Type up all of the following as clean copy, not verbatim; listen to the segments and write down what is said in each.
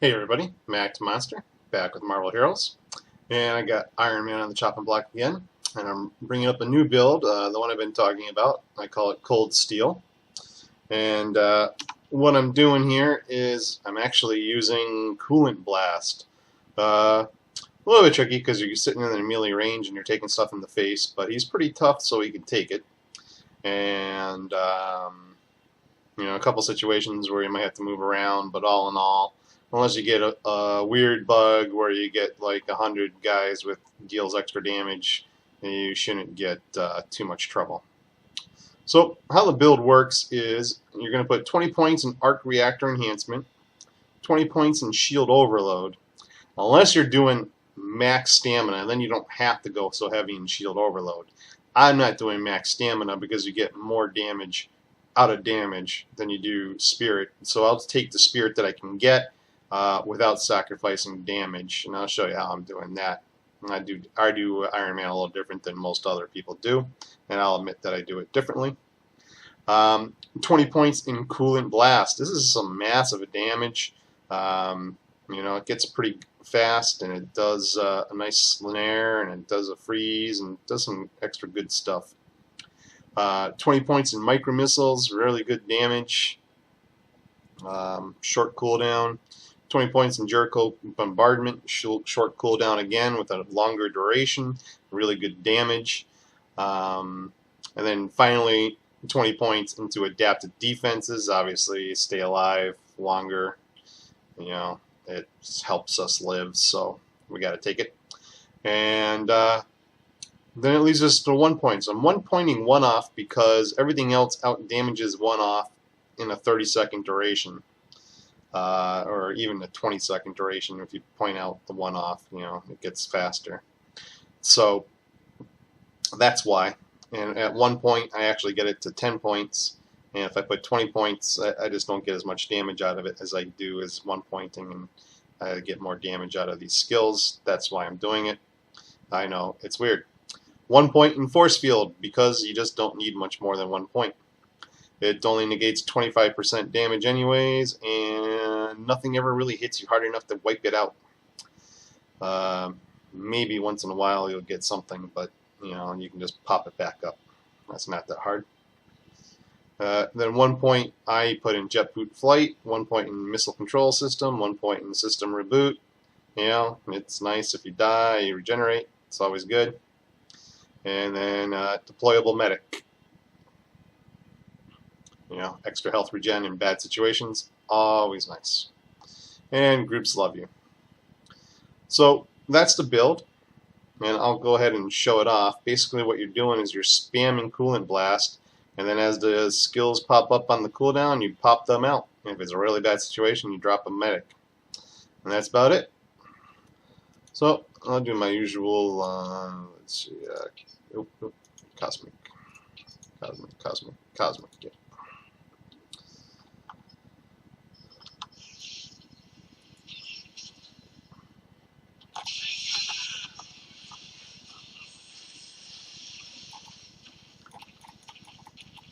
Hey everybody, Max Monster, back with Marvel Heroes, and I got Iron Man on the chopping block again, and I'm bringing up a new build, the one I've been talking about. I call it Cold Steel, and what I'm doing here is I'm actually using Coolant Blast. A little bit tricky because you're sitting in the melee range and you're taking stuff in the face, but he's pretty tough so he can take it, and a couple situations where you might have to move around, but all in all, unless you get a weird bug where you get like 100 guys with deals extra damage, you shouldn't get too much trouble. So how the build works is you're going to put 20 points in Arc Reactor Enhancement, 20 points in Shield Overload. Unless you're doing max stamina, then you don't have to go so heavy in Shield Overload. I'm not doing max stamina because you get more damage out of damage than you do Spirit. So I'll take the Spirit that I can get without sacrificing damage, and I'll show you how I'm doing that. I do Iron Man a little different than most other people do, and I'll admit that I do it differently. 20 points in Coolant Blast. This is some massive damage. It gets pretty fast, and it does a nice snare, and it does a freeze, and it does some extra good stuff. 20 points in Micro Missiles, really good damage. Short cooldown. 20 points in Jericho Bombardment, short cooldown again with a longer duration, really good damage. And then finally 20 points into Adapted Defenses. Obviously stay alive longer, it helps us live, so we got to take it. And then it leaves us to 1 point. So I'm 1 pointing one off because everything else out damages one off in a 30-second duration. Or even a 20-second duration. If you point out the one off, it gets faster. So that's why. And at 1 point, I actually get it to 10 points. And if I put 20 points, I just don't get as much damage out of it as I do as 1 pointing, and I get more damage out of these skills. That's why I'm doing it. I know, it's weird. 1 point in Force Field, because you just don't need much more than 1 point. It only negates 25% damage anyways, and nothing ever really hits you hard enough to wipe it out. Maybe once in a while you'll get something, but you can just pop it back up. That's not that hard. Then 1 point I put in Jet Boot Flight, 1 point in Missile Control System, 1 point in System Reboot. It's nice if you die, you regenerate. It's always good. And then Deployable Medic. Extra health regen in bad situations, always nice. And groups love you. So that's the build, and I'll go ahead and show it off. Basically what you're doing is you're spamming Coolant Blast, and then as the skills pop up on the cooldown, you pop them out. And if it's a really bad situation, you drop a medic. And that's about it. So I'll do my usual, let's see, Cosmic, yeah.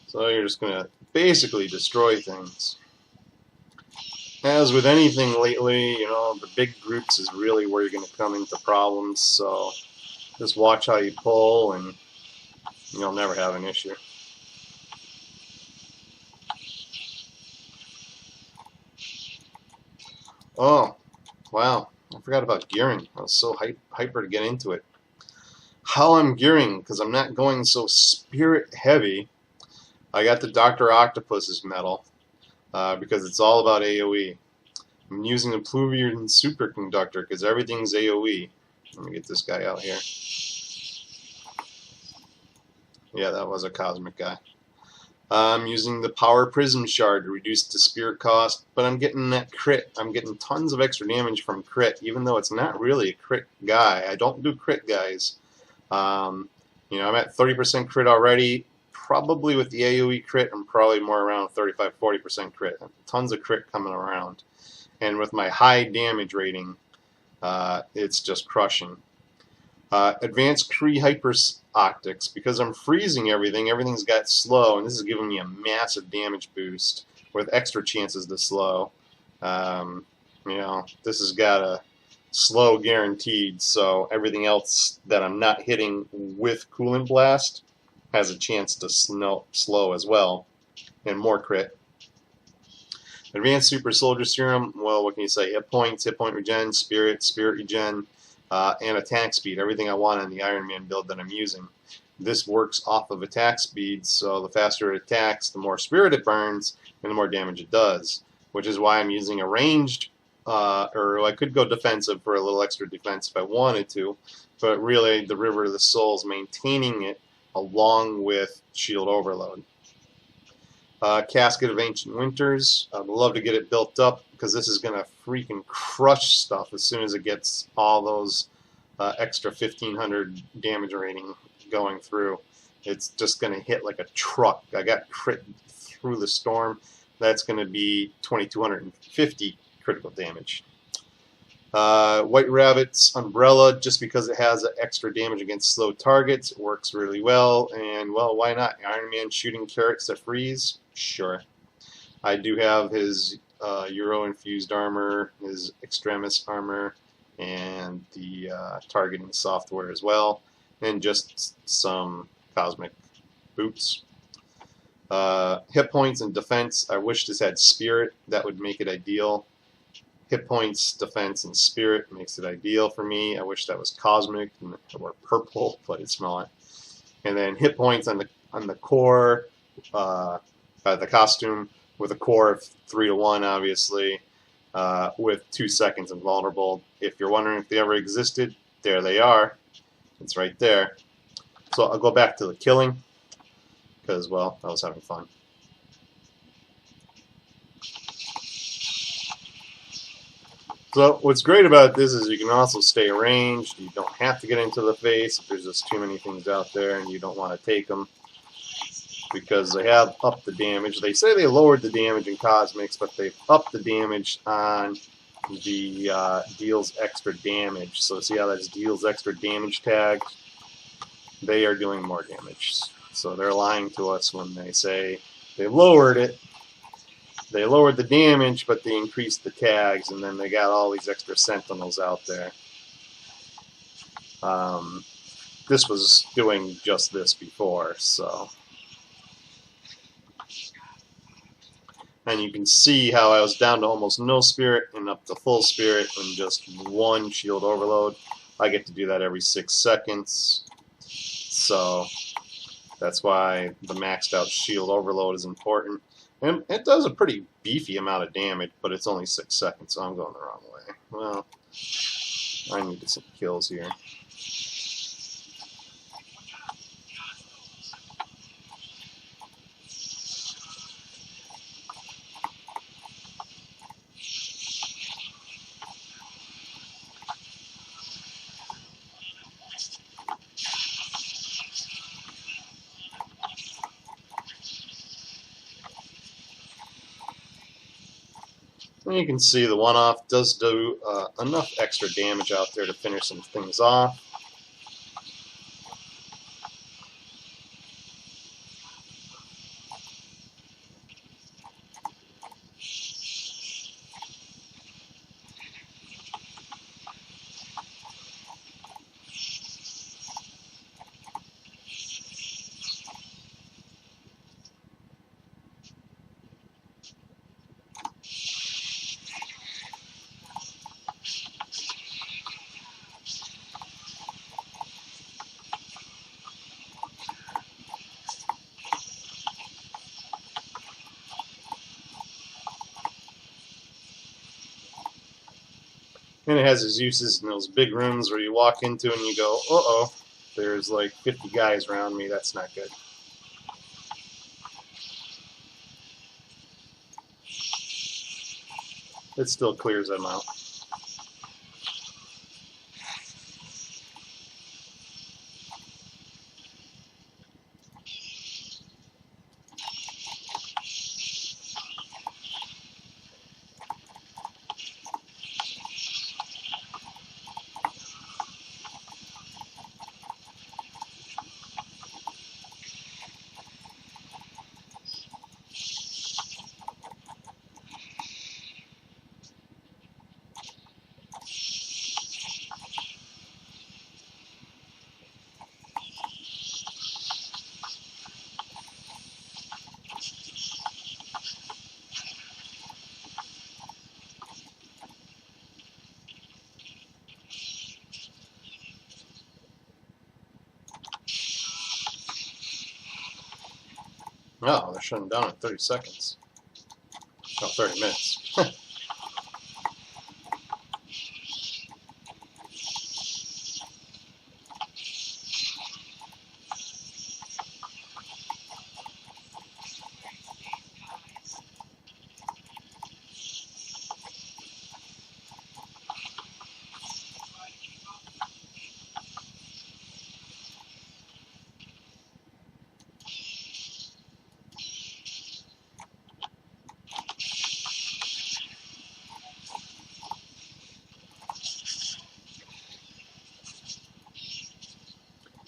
So you're just going to basically destroy things. As with anything lately, the big groups is really where you're going to come into problems. So just watch how you pull, and you'll never have an issue. Oh, wow. I forgot about gearing. I was so hyper to get into it. How I'm gearing, because I'm not going so spirit heavy. I got the Dr. Octopus's medal because it's all about AoE. I'm using the Pluvian Superconductor because everything's AoE. Let me get this guy out here. Yeah, that was a cosmic guy. I'm using the Power Prism Shard to reduce the spirit cost, but I'm getting that crit. I'm getting tons of extra damage from crit, even though it's not really a crit guy. I don't do crit guys. I'm at 30% crit already. Probably with the AoE crit, I'm probably more around 35-40% crit. Tons of crit coming around. And with my high damage rating, it's just crushing. Advanced Kree Hyper Optics, because I'm freezing everything, everything's got slow, and this is giving me a massive damage boost with extra chances to slow. You know, this has got a slow guaranteed, so everything else that I'm not hitting with Coolant Blast has a chance to slow as well, and more crit. Advanced Super Soldier Serum, well, what can you say? Hit points, hit point regen, spirit regen, and attack speed. Everything I want on the Iron Man build that I'm using. This works off of attack speed, so the faster it attacks, the more spirit it burns, and the more damage it does. Which is why I'm using a ranged, or I could go defensive for a little extra defense if I wanted to, but really the River of the Souls maintaining it along with Shield Overload. Casket of Ancient Winters. I'd love to get it built up because this is going to freaking crush stuff as soon as it gets all those extra 1500 damage rating going through. It's just going to hit like a truck. I got crit through the storm. That's going to be 2250 critical damage. White Rabbit's Umbrella, just because it has extra damage against slow targets, it works really well. And, well, why not? Iron Man shooting carrots that freeze? Sure. I do have his Euro-infused armor, his Extremis armor, and the targeting software as well, and just some cosmic boots. Hit points and defense, I wish this had spirit. That would make it ideal. Hit points, defense, and spirit makes it ideal for me. I wish that was cosmic or purple, but it's not. And then hit points on the core, the costume with a core of 3 to 1, obviously, with 2 seconds invulnerable. If you're wondering if they ever existed, there they are. It's right there. So I'll go back to the killing because, well, I was having fun. So what's great about this is you can also stay ranged. You don't have to get into the face if there's just too many things out there and you don't want to take them, because they have upped the damage. They say they lowered the damage in Cosmics, but they've upped the damage on the deals extra damage. So see how that's deals extra damage tag? They are doing more damage. So they're lying to us when they say they lowered it. They lowered the damage, but they increased the tags, and then they got all these extra sentinels out there. This was doing just this before, so. And you can see how I was down to almost no spirit and up to full spirit in just 1 shield overload. I get to do that every 6 seconds. So that's why the maxed out shield overload is important. And it does a pretty beefy amount of damage, but it's only 6 seconds, so I'm going the wrong way. Well, I need some kills here. And you can see the one-off does do enough extra damage out there to finish some things off. And it has its uses in those big rooms where you walk into and you go, uh-oh, there's like 50 guys around me, that's not good. It still clears them out. Oh, they're shutting down in 30 seconds. Oh, 30 minutes.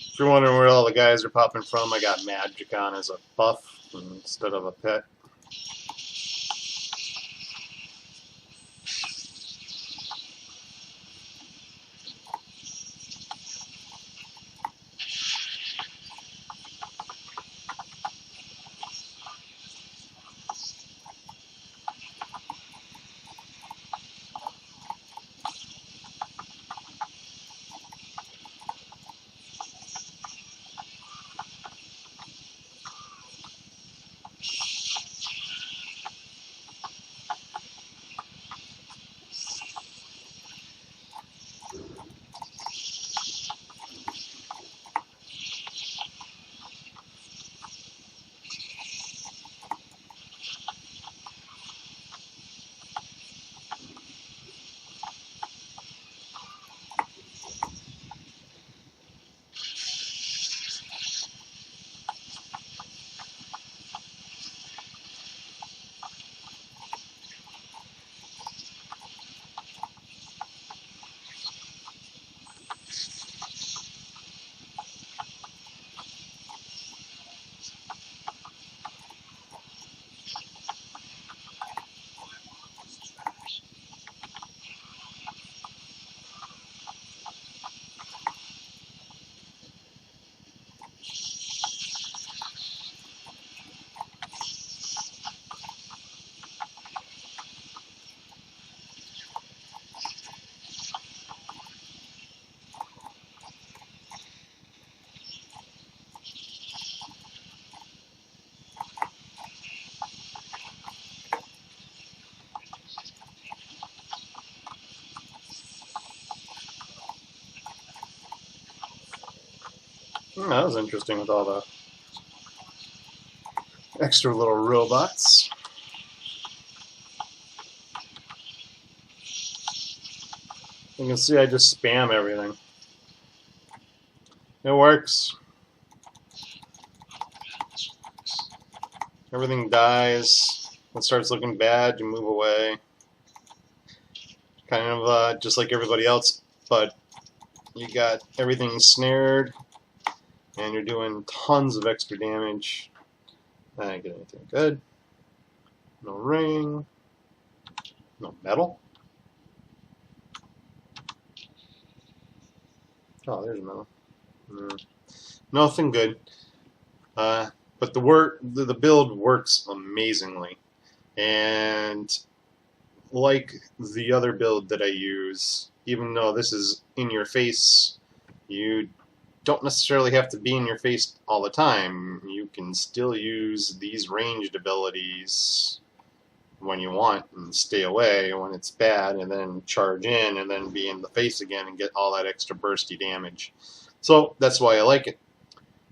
If you're wondering where all the guys are popping from, I got Magic on as a buff instead of a pet. That was interesting with all the extra little robots. You can see I just spam everything. It works. Everything dies. It starts looking bad, you move away. Kind of just like everybody else, but you got everything snared, and you're doing tons of extra damage. I didn't get anything good. No ring. No metal. Oh, there's metal. Nothing good. But the build works amazingly, and like the other build that I use, even though this is in your face, you don't necessarily have to be in your face all the time. You can still use these ranged abilities when you want and stay away when it's bad, and then charge in and then be in the face again and get all that extra bursty damage. So that's why I like it.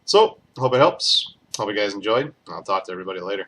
So, hope it helps. Hope you guys enjoyed. I'll talk to everybody later.